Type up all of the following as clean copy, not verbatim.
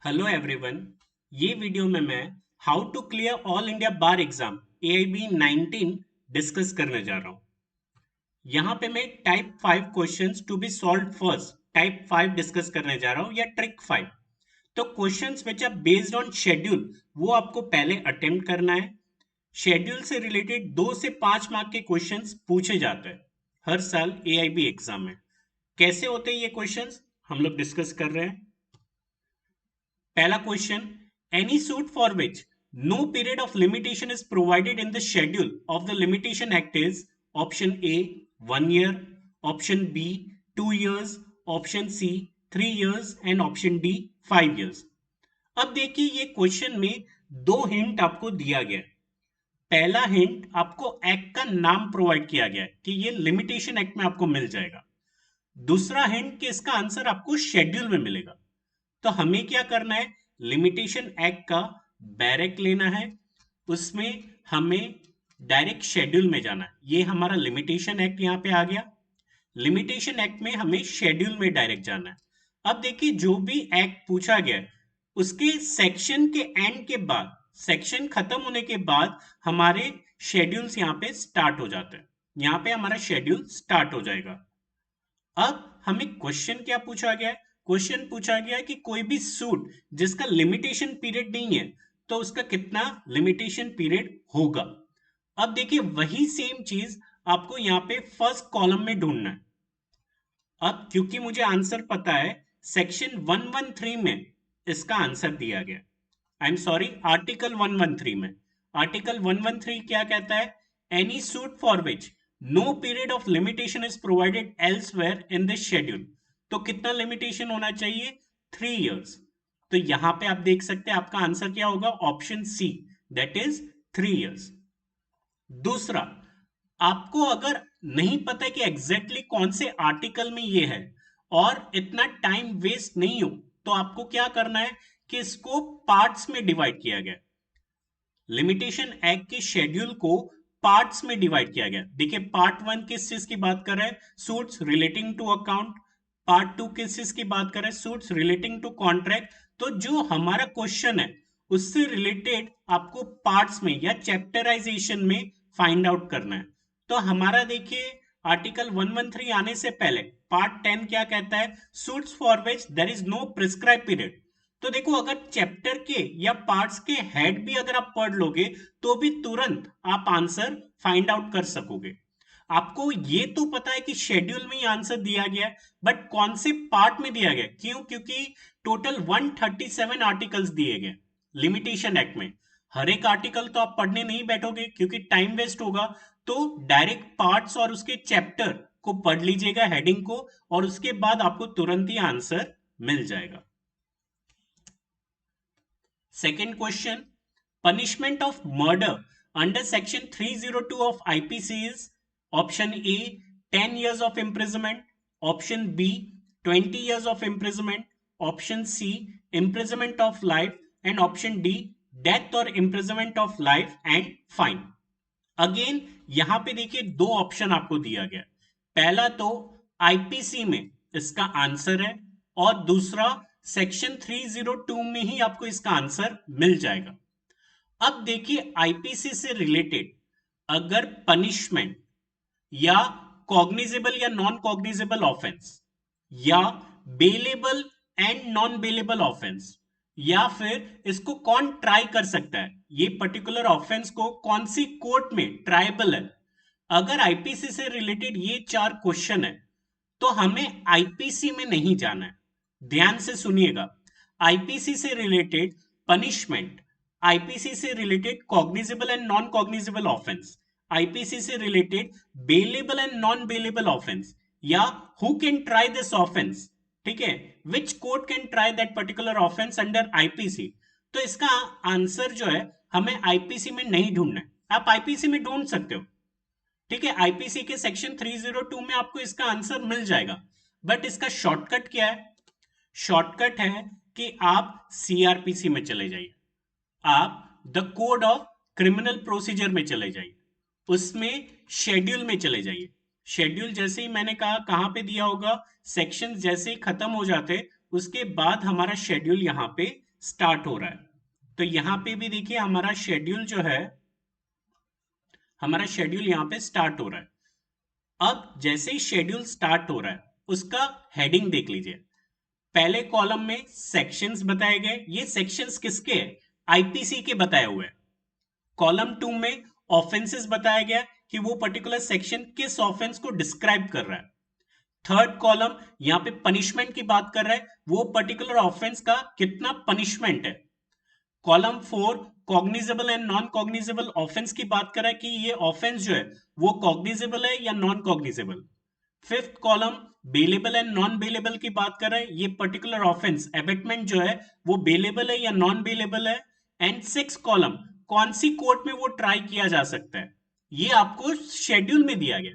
Hello everyone. ये video में मैं how to clear all India bar exam AIB 19 discuss करने जा रहा हूँ। यहाँ पे मैं type 5 questions to be solve first type 5 discuss करने जा रहा हूँ या ट्रिक 5। तो questions which are based on schedule वो आपको पहले अटेम्प्ट करना है। शेड्यूल से रिलेटेड 2 से 5 मार्क के क्वेश्चंस पूछे जाते हैं हर साल AIB एग्जाम में। कैसे होते हैं ये क्वेश्चंस हम लोग डिस्कस कर रहे हैं। पहला question, any suit for which no period of limitation is provided in the schedule of the limitation act is option A 1 year, option B 2 years, option C 3 years and option D 5 years. अब देखिए ये question में दो hint आपको दिया गया है। पहला हिंट आपको एक्ट का नाम प्रोवाइड किया गया है कि ये लिमिटेशन एक्ट में आपको मिल जाएगा। दूसरा हिंट कि इसका आंसर आपको शेड्यूल में मिलेगा। तो हमें क्या करना है, लिमिटेशन एक्ट का बैरेक लेना है, उसमें हमें डायरेक्ट शेड्यूल में जाना है। ये हमारा लिमिटेशन एक्ट यहाँ पे आ गया। लिमिटेशन एक्ट में हमें शेड्यूल में डायरेक्ट जाना है। अब देखिए जो भी एक्ट पूछा गया है उसके सेक्शन के एंड के बाद, सेक्शन खत्म होने के बाद हमारे शेड्यूल्स यहाँ पे स्टार्ट हो जाते हैं। यहाँ पे हमारा शेड्यूल स्टार्ट हो जाएगा। अब हमें क्वेश्चन क्या पूछा गया है, क्वेश्चन पूछा गया है कि कोई भी सूट जिसका लिमिटेशन पीरियड नहीं है तो उसका कितना लिमिटेशन पीरियड होगा। अब देखिए वही सेम चीज आपको यहाँ पे फर्स्ट कॉलम में ढूंढना है। अब क्योंकि मुझे आंसर पता है, सेक्शन 113 में इसका आंसर दिया गया। आई एम सॉरी, आर्टिकल 113 में। आर्टिकल 113 क्या कहता है, any suit for which no period of limitation is provided elsewhere in this schedule. तो कितना लिमिटेशन होना चाहिए, 3 इयर्स। तो यहां पे आप देख सकते हैं आपका आंसर क्या होगा, option C, that is 3 years. दूसरा, आपको अगर नहीं पता कि एग्जैक्टली कौन से आर्टिकल में ये है और इतना टाइम वेस्ट नहीं हो, तो आपको क्या करना है कि इसको पार्ट्स में डिवाइड किया गया। लिमिटेशन एक्ट के शेड्यूल को पार्ट्स में डिवाइड किया गया। देखिए पार्ट 1 किस चीज की बात कर रहा है, suits relating to account. Part 2 किस चीज की बात कर रहा है, सूट्स रिलेटिंग टू कॉन्ट्रैक्ट। तो जो हमारा क्वेश्चन है उससे रिलेटेड आपको पार्ट्स में या चैप्टराइजेशन में फाइंड आउट करना है। तो हमारा देखिए आर्टिकल 113 आने से पहले पार्ट 10 क्या कहता है, suits for which there is no prescribe period. तो देखो अगर चैप्टर के या पार्ट्स के हेड भी अगर आप पढ़ लोगे तो भी तुरंत आप आंसर फाइंड आउट कर सकोगे। आपको ये तो पता है कि शेड्यूल में ही आंसर दिया गया है, बट कौन से पार्ट में दिया गया, क्यों, क्योंकि टोटल 137 आर्टिकल्स दिए गए लिमिटेशन एक्ट में। हर एक आर्टिकल तो आप पढ़ने नहीं बैठोगे क्योंकि टाइम वेस्ट होगा। तो डायरेक्ट पार्ट्स और उसके चैप्टर को पढ़ लीजिएगा, हेडिंग को, और उसके बाद आपको तुरंत ही आंसर मिल जाएगा। Second question, punishment of murder under section 302 of IPC is option A 10 years of imprisonment, option B 20 years of imprisonment, option C imprisonment of life and option D death or imprisonment of life and fine। Again यहां पे देखिए दो option आपको दिया गया। पहला तो IPC में इसका आंसर है और दूसरा सेक्शन 302 में ही आपको इसका आंसर मिल जाएगा। अब देखिए आईपीसी से रिलेटेड अगर पनिशमेंट या कॉग्निजेबल या नॉन कॉग्निजेबल ऑफेंस या bailable and non bailable offence, या फिर इसको कौन ट्राई कर सकता है, ये पर्टिकुलर ऑफेंस को कौन सी कोर्ट में ट्राइबल है, अगर आईपीसी से रिलेटेड ये चार क्वेश्चन है तो हमें आईपीसी में नहीं जाना है। ध्यान से सुनिएगा, आईपीसी से रिलेटेड पनिशमेंट, आईपीसी से related cognizable and non cognizable offence, IPC से related bailable and non bailable offence, या who can try this offence, ठीक है, which court can try that particular offence under IPC. तो इसका answer जो है हमें आईपीसी में नहीं ढूंढना है। आप आईपीसी में ढूंढ सकते हो, ठीक है, आईपीसी के सेक्शन 302 में आपको इसका आंसर मिल जाएगा। बट इसका शॉर्टकट क्या है, शॉर्टकट है कि आप सीआरपीसी में चले जाइए, आप the code of criminal procedure में चले जाइए, उसमें शेड्यूल में चले जाइए। शेड्यूल जैसे ही मैंने कहा कहां पे दिया होगा, सेक्शन जैसे ही खत्म हो जाते उसके बाद हमारा शेड्यूल यहां पे स्टार्ट हो रहा है। तो यहां पे भी देखिए हमारा शेड्यूल जो है, हमारा शेड्यूल यहां पे स्टार्ट हो रहा है। अब जैसे ही शेड्यूल स्टार्ट हो रहा है उसका हेडिंग देख लीजिए। पहले कॉलम में सेक्शंस बताए गए, ये सेक्शंस किसके हैं? आईपीसी के बताए हुए हैं। कॉलम 2 में ऑफेंसेस बताया गया कि वो पर्टिकुलर सेक्शन किस ऑफेंस को डिस्क्राइब कर रहा है। थर्ड कॉलम यहां पे पनिशमेंट की बात कर रहा है, वो पर्टिकुलर ऑफेंस का कितना पनिशमेंट है। Column 4 cognizable and non cognizable offence की बात कर रहा है कि ये ऑफेंस जो है वो कॉग्निजेबल है या non cognizable. Fifth column bailable and non bailable की बात कर रहा है, ये पर्टिकुलर ऑफेंस एबेटमेंट जो है वो बेलेबल है या नॉन बेलेबल है। एंड सिक्स कॉलम कौन सी कोर्ट में वो ट्राई किया जा सकता है, ये आपको शेड्यूल में दिया गया।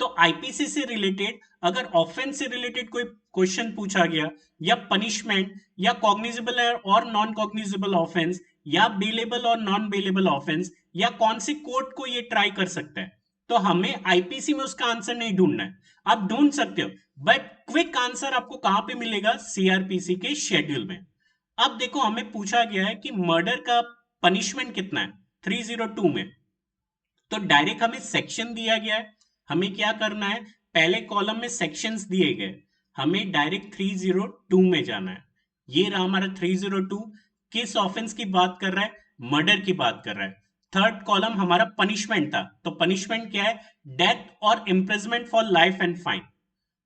तो आईपीसी से रिलेटेड अगर ऑफेंस से रिलेटेड कोई क्वेश्चन पूछा गया, या पनिशमेंट, या कॉग्निजेबल और नॉन कॉग्निजेबल ऑफेंस, या बेलेबल और नॉन बेलेबल ऑफेंस, या कौन सी कोर्ट को ये ट्राई कर सकता है, तो हमें आईपीसी में उसका आंसर नहीं ढूंढना है। आप ढूंढ सकते हो बट क्विक आंसर आपको कहां पे मिलेगा? सीआरपीसी के शेड्यूल में। अब देखो हमें पूछा गया है कि मर्डर का पनिशमेंट कितना है 302 में, तो डायरेक्ट हमें सेक्शन दिया गया है। हमें क्या करना है, पहले कॉलम में सेक्शंस दिए गए, हमें डायरेक्ट 302 में जाना है। ये रहा हमारा 302, किस ऑफेंस की बात कर रहा है? मर्डर की बात कर रहा है। थर्ड कॉलम हमारा पनिशमेंट था, तो पनिशमेंट क्या है? डेथ और imprisonment for life and fine.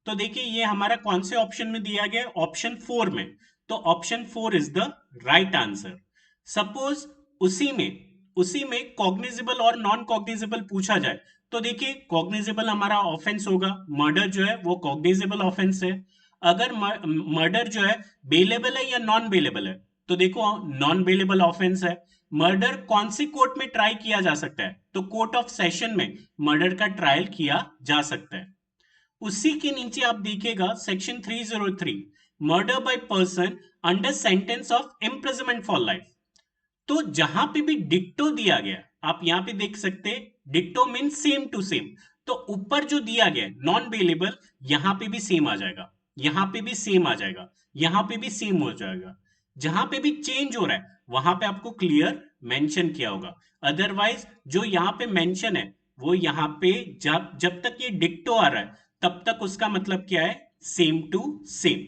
तो देखिए ये हमारा कौन से ऑप्शन में दिया गया? ऑप्शन 4 में। तो option 4 is the right answer. Suppose उसी में कॉग्निजेबल और नॉन कॉग्निजेबल पूछा जाए, तो देखिए कॉग्निजेबल हमारा ऑफेंस होगा, मर्डर जो है वो कॉग्निजेबल ऑफेंस है। अगर मर्डर जो है बेलेबल है या नॉन बेलेबल है, तो देखो नॉन बेलेबल ऑफेंस है। मर्डर कौन सी कोर्ट में ट्राई किया जा सकता है? तो कोर्ट ऑफ सेशन में मर्डर का ट्रायल किया जा सकता है। उसी के नीचे आप देखिएगा section 303, murder by person under sentence of imprisonment for life. तो जहां पे भी डिक्टो दिया गया, आप यहां पे देख सकते हैं, डिक्टो मीन सेम टू सेम। तो ऊपर जो दिया गया नॉन बेलेबल, यहां पे भी सेम आ जाएगा, यहां पे भी सेम आ जाएगा, यहां पे भी सेम हो जाएगा। जहां पे भी चेंज हो रहा है वहां पे आपको क्लियर मेंशन किया होगा। अदरवाइज जो यहां पे मेंशन है वो यहां पे जब जब तक ये डिक्टो आ रहा है तब तक उसका मतलब क्या है? Same to same.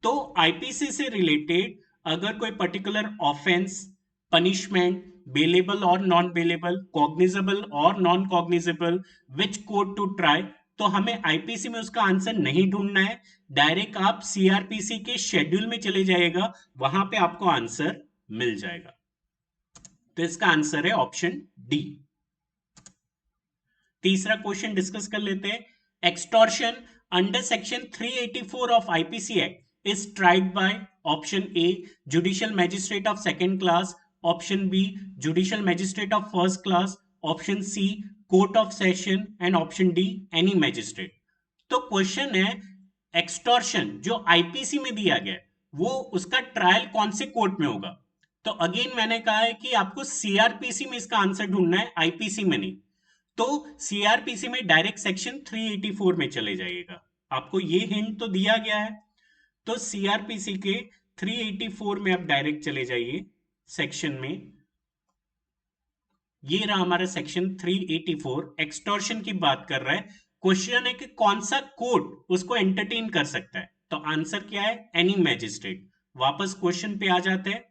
तो आईपीसी से रिलेटेड अगर कोई पर्टिकुलर ऑफेंस, पनिशमेंट, बेलेबल और नॉन बेलेबल, कॉग्निजेबल और non cognizable, which code to try, तो हमें आईपीसी में उसका आंसर नहीं ढूंढना है। डायरेक्ट आप सीआरपीसी के शेड्यूल में चले जाएगा, वहां पे आपको आंसर मिल जाएगा। तो इसका आंसर है ऑप्शन डी। तीसरा क्वेश्चन डिस्कस कर लेते हैं। Extortion under section 384 of IPC act is tried by option A judicial magistrate of second class, option B judicial magistrate of first class, option C court of session, and option D any magistrate. तो question है extortion जो IPC में दिया गया है वो उसका trial कौन से कोर्ट में होगा। तो अगेन मैंने कहा है कि आपको सीआरपीसी में इसका आंसर ढूंढना है, आईपीसी में नहीं। तो सीआरपीसी में डायरेक्ट सेक्शन 384 में चले जाइएगा। आपको ये हिंट तो दिया गया है, तो सीआरपीसी के 384 में आप डायरेक्ट चले जाइए सेक्शन में। ये रहा हमारा सेक्शन 384, एक्सटॉर्शन की बात कर रहा है। क्वेश्चन है कि कौन सा कोर्ट उसको एंटरटेन कर सकता है, तो आंसर क्या है? Any magistrate. वापस क्वेश्चन पे आ जाते हैं,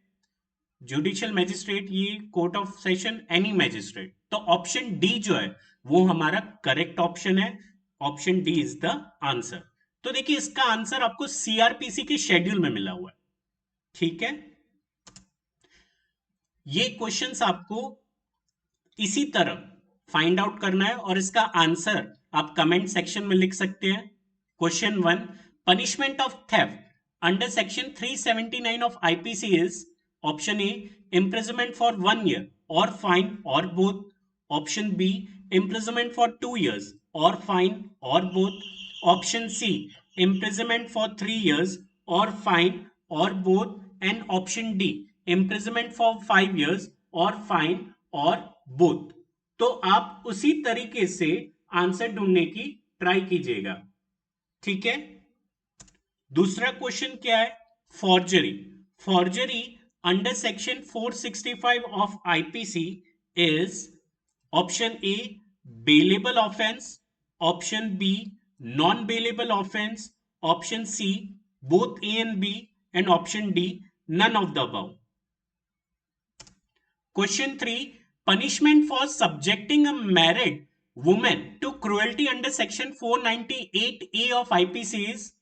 जुडिशियल मैजिस्ट्रेट, ये court of session, any magistrate. तो ऑप्शन डी जो है वो हमारा करेक्ट ऑप्शन है। Option D is the answer. तो देखिए इसका आंसर आपको सीआरपीसी के शेड्यूल में मिला हुआ है। ठीक है, ये क्वेश्चंस आपको इसी तरह फाइंड आउट करना है और इसका आंसर आप कमेंट सेक्शन में लिख सकते हैं। Question 1, punishment of theft under section 379 of IPC is option A imprisonment for 1 year or fine or both, option B imprisonment for 2 years or fine or both, option C imprisonment for 3 years or fine or both, and option D imprisonment for 5 years or fine or both। तो आप उसी तरीके से answer ढूंढने की try कीजिएगा। ठीक है, दूसरा क्वेश्चन क्या है? Forgery. forgery under section 465 of IPC is option A bailable offense, option B non-bailable offense, option C both A and B, and option D none of the above. Question 3. Punishment for subjecting a married woman to cruelty under section 498A of IPC is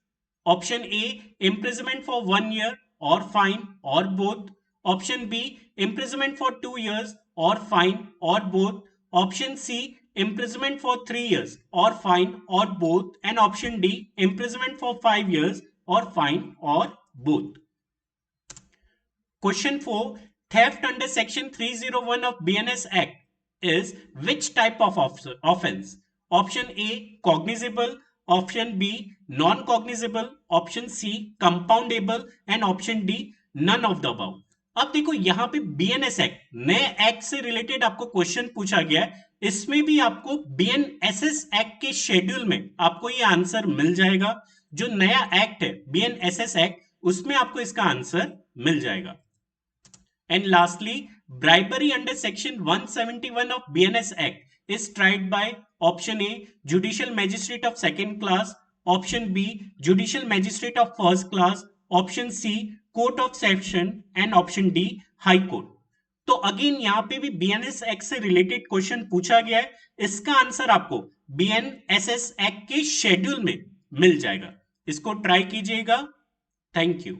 option A imprisonment for 1 year or fine or both, option B imprisonment for 2 years or fine or both, option C imprisonment for 3 years or fine or both, and option D imprisonment for 5 years or fine or both. Question 4. Theft under section 301 of BNS Act is which type of offense? Option A cognizable, option B non-cognizable, option C compoundable, and option D none of the above. अब देखो यहाँ पे BNS act नए act से related आपको question पूछा गया है, इसमें भी आपको BNSS एक्ट के शेड्यूल में आपको ये आंसर मिल जाएगा. जो नया एक्ट है BNSS एक्ट, उसमें आपको इसका आंसर मिल जाएगा. And lastly, bribery under section 171 of BNS Act is tried by option A judicial magistrate of second class, option B judicial magistrate of first class, option C court of session, and option D high court. तो again यहाँ पे भी BNS act से related question पूछा गया है, इसका answer आपको बीएनएसएस एक्ट के शेड्यूल में मिल जाएगा. इसको ट्राई कीजिएगा. Thank you.